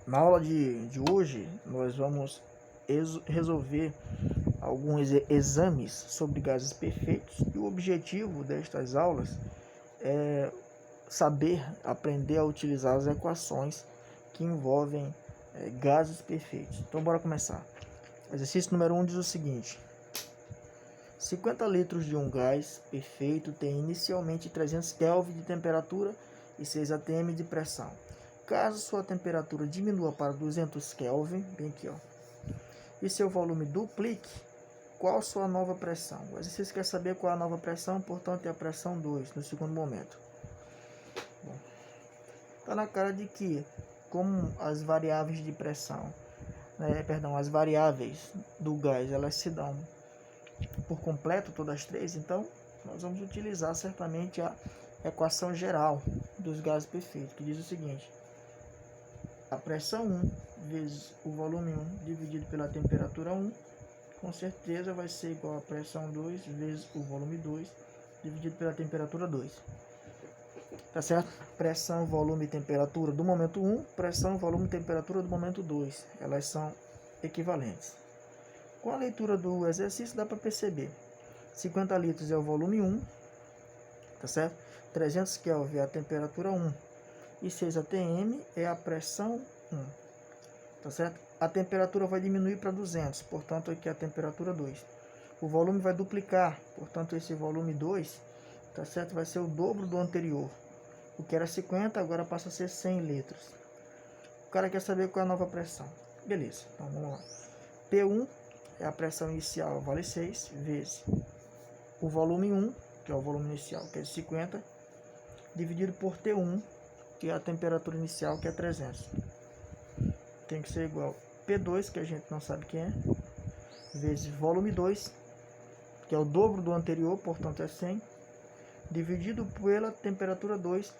Na aula de hoje, nós vamos resolver alguns exames sobre gases perfeitos e o objetivo destas aulas é saber, aprender a utilizar as equações que envolvem gases perfeitos. Então, bora começar. Exercício número 1 diz o seguinte: 50 litros de um gás perfeito tem inicialmente 300 Kelvin de temperatura e 6 atm de pressão. Caso sua temperatura diminua para 200 Kelvin, bem aqui, ó, e seu volume duplique, qual sua nova pressão? O exercício quer saber qual é a nova pressão, portanto é a pressão 2 no segundo momento. Está na cara de que, como as variáveis de pressão, as variáveis do gás, elas se dão por completo, todas as três, então nós vamos utilizar certamente a equação geral dos gases perfeitos, que diz o seguinte: a pressão 1 vezes o volume 1 dividido pela temperatura 1, com certeza vai ser igual a pressão 2 vezes o volume 2 dividido pela temperatura 2. Tá certo? Pressão, volume e temperatura do momento 1, pressão, volume e temperatura do momento 2. Elas são equivalentes. Com a leitura do exercício dá para perceber. 50 litros é o volume 1, tá certo? 300 Kelvin é a temperatura 1 e 6 atm é a pressão 1, tá certo? A temperatura vai diminuir para 200, portanto aqui é a temperatura 2. O volume vai duplicar, portanto esse volume 2, tá certo? Vai ser o dobro do anterior. O que era 50 agora passa a ser 100 litros. O cara quer saber qual é a nova pressão. Beleza, então vamos lá. P1 é a pressão inicial, vale 6, vezes o volume 1, que é o volume inicial, que é 50, dividido por T1, que é a temperatura inicial, que é 300. Tem que ser igual P2, que a gente não sabe quem é, vezes volume 2, que é o dobro do anterior, portanto é 100, dividido pela temperatura 2,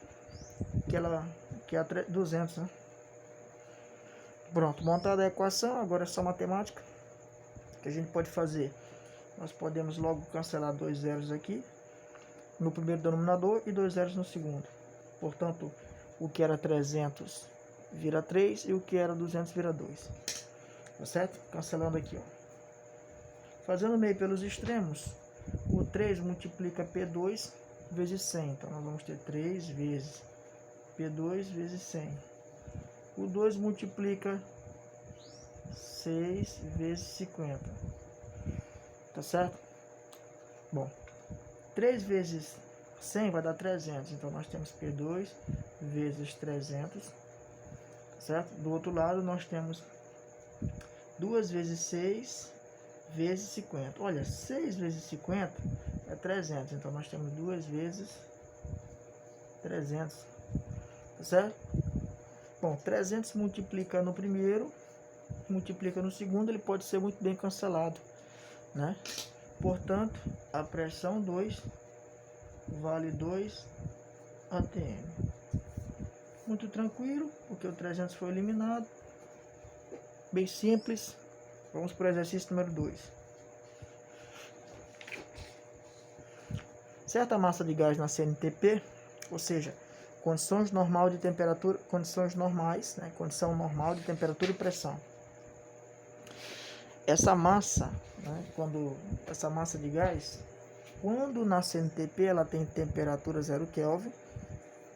que é 200, né? Pronto, montada a equação, agora é só matemática. O que a gente pode fazer? Nós podemos logo cancelar 2 zeros aqui no primeiro denominador e 2 zeros no segundo. Portanto, o que era 300 vira 3 e o que era 200 vira 2. Tá certo? Cancelando aqui, ó. Fazendo meio pelos extremos, o 3 multiplica P2 vezes 100. Então, nós vamos ter 3 vezes P2 vezes 100. O 2 multiplica 6 vezes 50. Tá certo? Bom, 3 vezes 100 vai dar 300. Então, nós temos P2 vezes 300. Certo? Do outro lado, nós temos 2 vezes 6 vezes 50. Olha, 6 vezes 50 é 300. Então, nós temos 2 vezes 300. Tá certo? Bom, 300 multiplica no primeiro, multiplica no segundo, ele pode ser muito bem cancelado, né? Portanto, a pressão 2 vale 2 atm. Muito tranquilo, porque o 300 foi eliminado. Bem simples. Vamos para o exercício número 2. Certa massa de gás na CNTP, ou seja, condições normais de temperatura, condições normais, né? Condição normal de temperatura e pressão. Essa massa, né? Essa massa de gás, quando na CNTP ela tem temperatura 0 Kelvin,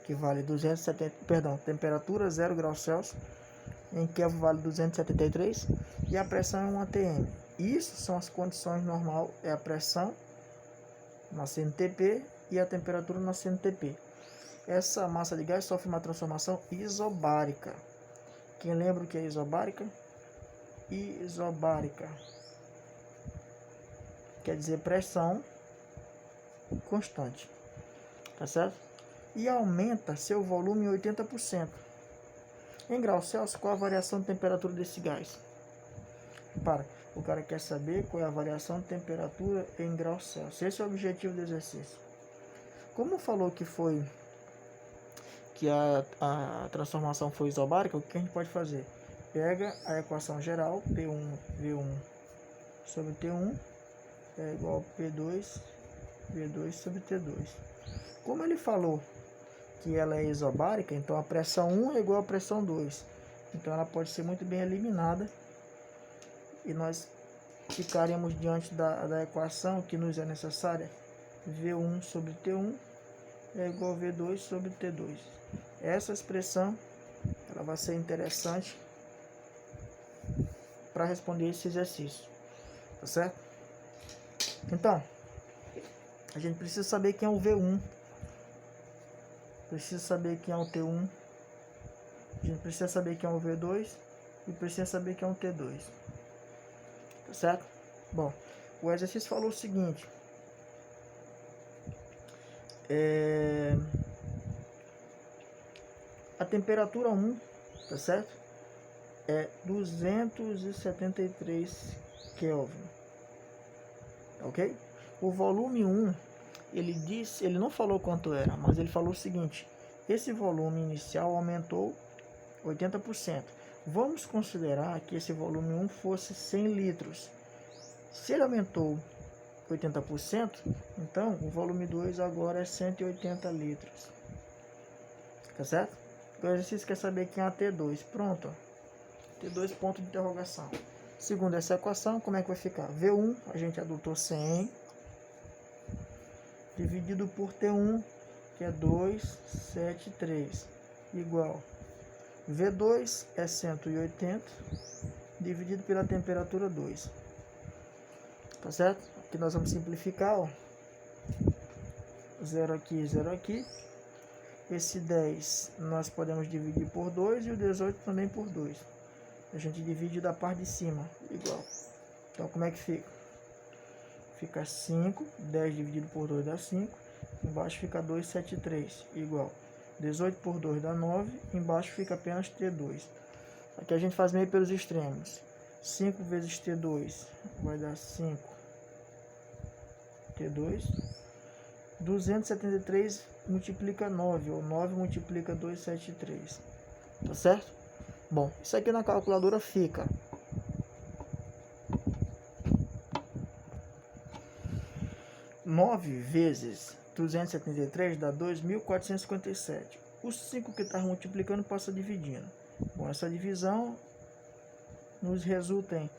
que vale 270, temperatura 0 graus Celsius, em Kelvin vale 273, e a pressão é 1 atm. Isso são as condições normais, é a pressão na CNTP e a temperatura na CNTP. Essa massa de gás sofre uma transformação isobárica. Quem lembra o que é isobárica? Isobárica quer dizer pressão constante, tá certo? E aumenta seu volume em 80%. Em graus Celsius, qual a variação de temperatura desse gás? O cara quer saber qual é a variação de temperatura em graus Celsius. Esse é o objetivo do exercício. Como falou que a transformação foi isobárica, o que a gente pode fazer? Pega a equação geral, P1V1 sobre T1 é igual a P2V2 sobre T2. Como ele falou que ela é isobárica, então a pressão 1 é igual a pressão 2. Então ela pode ser muito bem eliminada e nós ficaremos diante da equação que nos é necessária. V1 sobre T1 é igual a V2 sobre T2. Essa expressão ela vai ser interessante para responder esse exercício, tá certo? Então, a gente precisa saber quem é o V1, precisa saber quem é o T1, a gente precisa saber quem é o V2 e precisa saber quem é o T2, tá certo? Bom, o exercício falou o seguinte: a temperatura 1, tá certo? É 273 Kelvin, ok? O volume 1, ele não falou quanto era, mas ele falou o seguinte: esse volume inicial aumentou 80%. Vamos considerar que esse volume 1 fosse 100 litros. Se ele aumentou 80%, então o volume 2 agora é 180 litros. Tá certo? O exercício quer saber quem é a T2. Pronto. T2 ponto de interrogação. Segundo essa equação, como é que vai ficar? V1, a gente adotou 100, dividido por T1, que é 273, igual. V2 é 180, dividido pela temperatura 2. Tá certo? Aqui nós vamos simplificar, ó. 0 aqui, 0 aqui. Esse 10 nós podemos dividir por 2 e o 18 também por 2. A gente divide da parte de cima, igual. Então, como é que fica? Fica 5, 10 dividido por 2 dá 5. Embaixo fica 273, igual. 18 por 2 dá 9. Embaixo fica apenas T2. Aqui a gente faz meio pelos extremos. 5 vezes T2 vai dar 5 T2. 273 multiplica 9, ou 9 multiplica 273. Tá certo? Bom, isso aqui na calculadora fica 9 vezes 273 dá 2.457. Os 5 que está multiplicando passa dividindo. Bom, essa divisão nos resulta em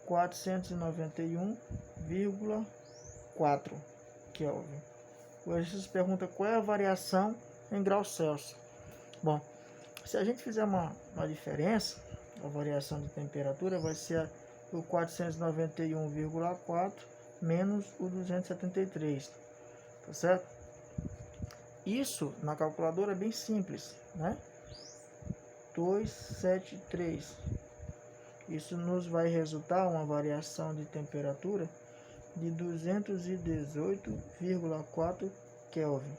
491,4 Kelvin. O exercício pergunta qual é a variação em graus Celsius. Bom, se a gente fizer uma diferença, a variação de temperatura vai ser o 491,4 menos o 273, tá certo? Isso na calculadora é bem simples, né? 273. Isso nos vai resultar uma variação de temperatura de 218,4 Kelvin.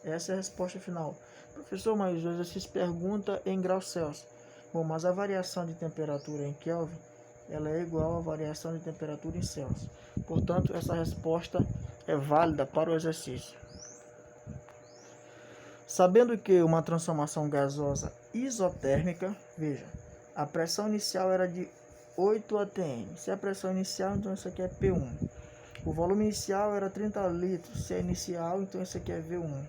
Essa é a resposta final. Professor, mas o exercício pergunta em graus Celsius. Bom, mas a variação de temperatura em Kelvin, ela é igual à variação de temperatura em Celsius. Portanto, essa resposta é válida para o exercício. Sabendo que uma transformação gasosa isotérmica, veja, a pressão inicial era de 8 atm. Se é a pressão inicial, então isso aqui é P1. O volume inicial era 30 litros. Se é inicial, então isso aqui é V1.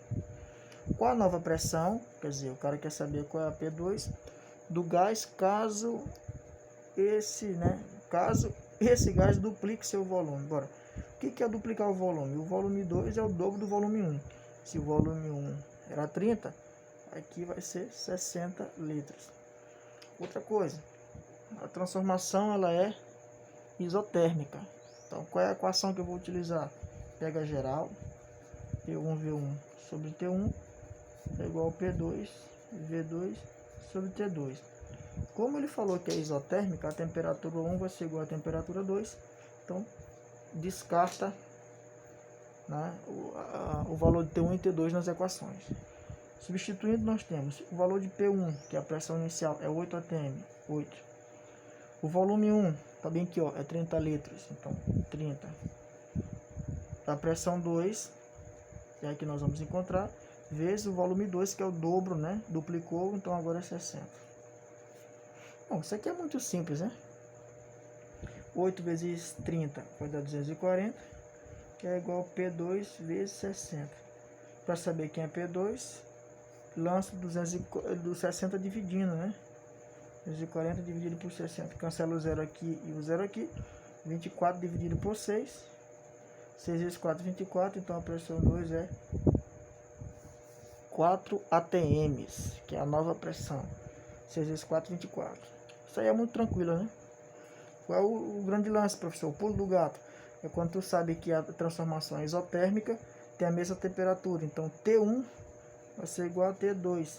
Qual a nova pressão? Quer dizer, o cara quer saber qual é a P2 do gás caso esse gás duplique seu volume. Bora. O que é duplicar o volume? O volume 2 é o dobro do volume 1. Se o volume 1 era 30, aqui vai ser 60 litros. Outra coisa, a transformação ela é isotérmica. Então, qual é a equação que eu vou utilizar? Pega geral, P1V1 sobre T1 é igual a P2 V2 sobre T2. Como ele falou que é isotérmica, a temperatura 1 vai ser igual à temperatura 2, então descarta, né, o valor de T1 e T2 nas equações. Substituindo, nós temos o valor de P1, que é a pressão inicial, é 8 atm, 8. O volume 1, tá bem aqui, ó, é 30 litros, então 30. A pressão 2, é a que nós vamos encontrar, vezes o volume 2, que é o dobro, né? Duplicou, então agora é 60. Bom, isso aqui é muito simples, né? 8 vezes 30 vai dar 240, que é igual a P2 vezes 60. Para saber quem é P2, lança do 60 dividindo, né? 240 dividido por 60. Cancela o 0 aqui e o 0 aqui. 24 dividido por 6. 6 vezes 4, 24. Então a pressão 2 é 4 atms, que é a nova pressão. 6 vezes 4, 24. Isso aí é muito tranquilo, né? Qual é o grande lance, professor? O pulo do gato. É quando tu sabe que a transformação é isotérmica, tem a mesma temperatura. Então T1 vai ser igual a T2.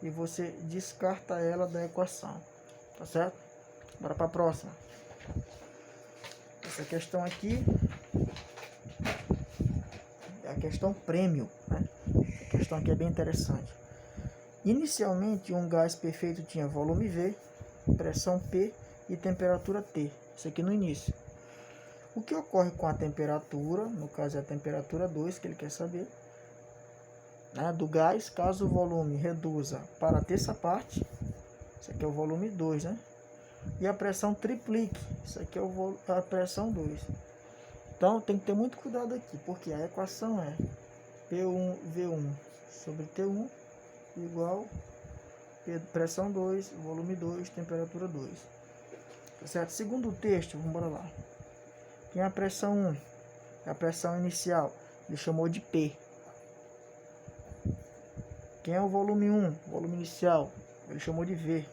E você descarta ela da equação. Tá certo? Bora para a próxima. Essa questão aqui é a questão prêmio, né? A questão aqui é bem interessante. Inicialmente, um gás perfeito tinha volume V, pressão P e temperatura T. Isso aqui no início. O que ocorre com a temperatura, no caso é a temperatura 2, que ele quer saber, né, do gás, caso o volume reduza para a terça parte, isso aqui é o volume 2, né? E a pressão triplique, isso aqui é a pressão 2. Então tem que ter muito cuidado aqui, porque a equação é P1V1 sobre T1 igual pressão 2, volume 2, temperatura 2. Tá certo? Segundo o texto, vamos embora lá. Tem a pressão 1, a pressão inicial, ele chamou de P. Quem é o volume 1, volume inicial, ele chamou de V.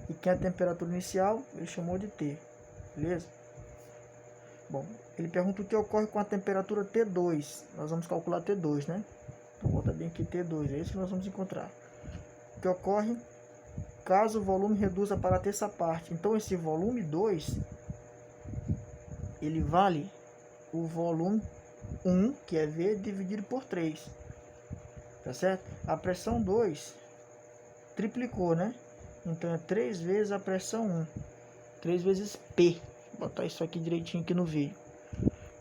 E quem é a temperatura inicial, ele chamou de T. Beleza? Bom, ele pergunta o que ocorre com a temperatura T2. Nós vamos calcular T2, né? Então, bota bem aqui T2, é isso que nós vamos encontrar. O que ocorre caso o volume reduza para a terça parte. Então, esse volume 2, ele vale o volume 1, que é V, dividido por 3. Tá certo? A pressão 2 triplicou, né? Então, é 3 vezes a pressão 1. 3 vezes P. Vou botar isso aqui direitinho aqui no vídeo.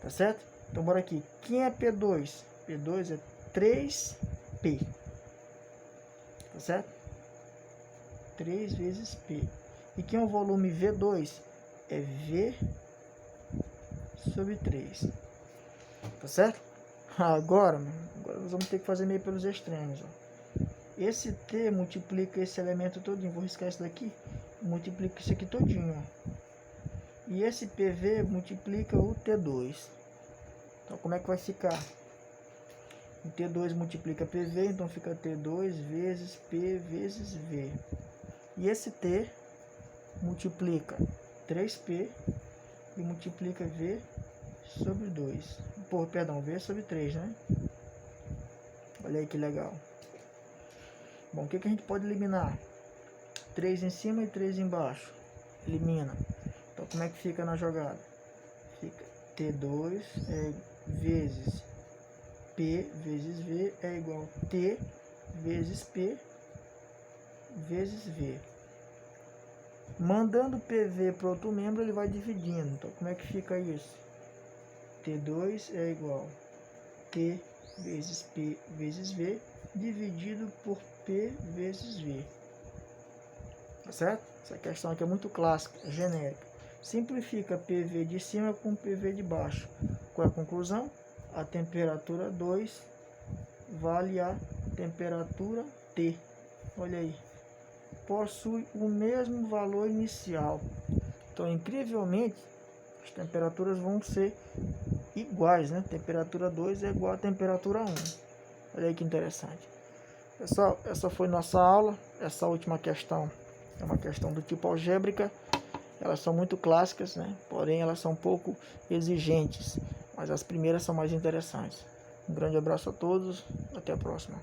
Tá certo? Então, bora aqui. Quem é P2? P2 é 3P. Tá certo? 3 vezes P. E quem é o volume V2? É V sobre 3. Tá certo? Agora nós vamos ter que fazer meio pelos extremos. Ó. Esse T multiplica esse elemento todinho. Vou riscar isso daqui. Multiplica isso aqui todinho. Ó. E esse PV multiplica o T2. Então como é que vai ficar? O T2 multiplica PV, então fica T2 vezes P vezes V. E esse T multiplica 3P e multiplica V sobre 2. Perdão, V sobre 3, né? Olha aí que legal. Bom, o que a gente pode eliminar? 3 em cima e 3 embaixo. Elimina. Então, como é que fica na jogada? Fica T2 vezes P vezes V é igual a T vezes P vezes V. Mandando PV para outro membro, ele vai dividindo. Então, como é que fica isso? T2 é igual a T vezes P vezes V dividido por P vezes V. Tá certo? Essa questão aqui é muito clássica, é genérica. Simplifica PV de cima com PV de baixo. Qual é a conclusão? A temperatura 2 vale a temperatura T. Olha aí. Possui o mesmo valor inicial. Então, incrivelmente, as temperaturas vão ser iguais, né? Temperatura 2 é igual a temperatura 1. Olha aí que interessante. Pessoal, essa foi nossa aula. Essa última questão é uma questão do tipo algébrica. Elas são muito clássicas, né? Porém, elas são um pouco exigentes. Mas as primeiras são mais interessantes. Um grande abraço a todos. Até a próxima.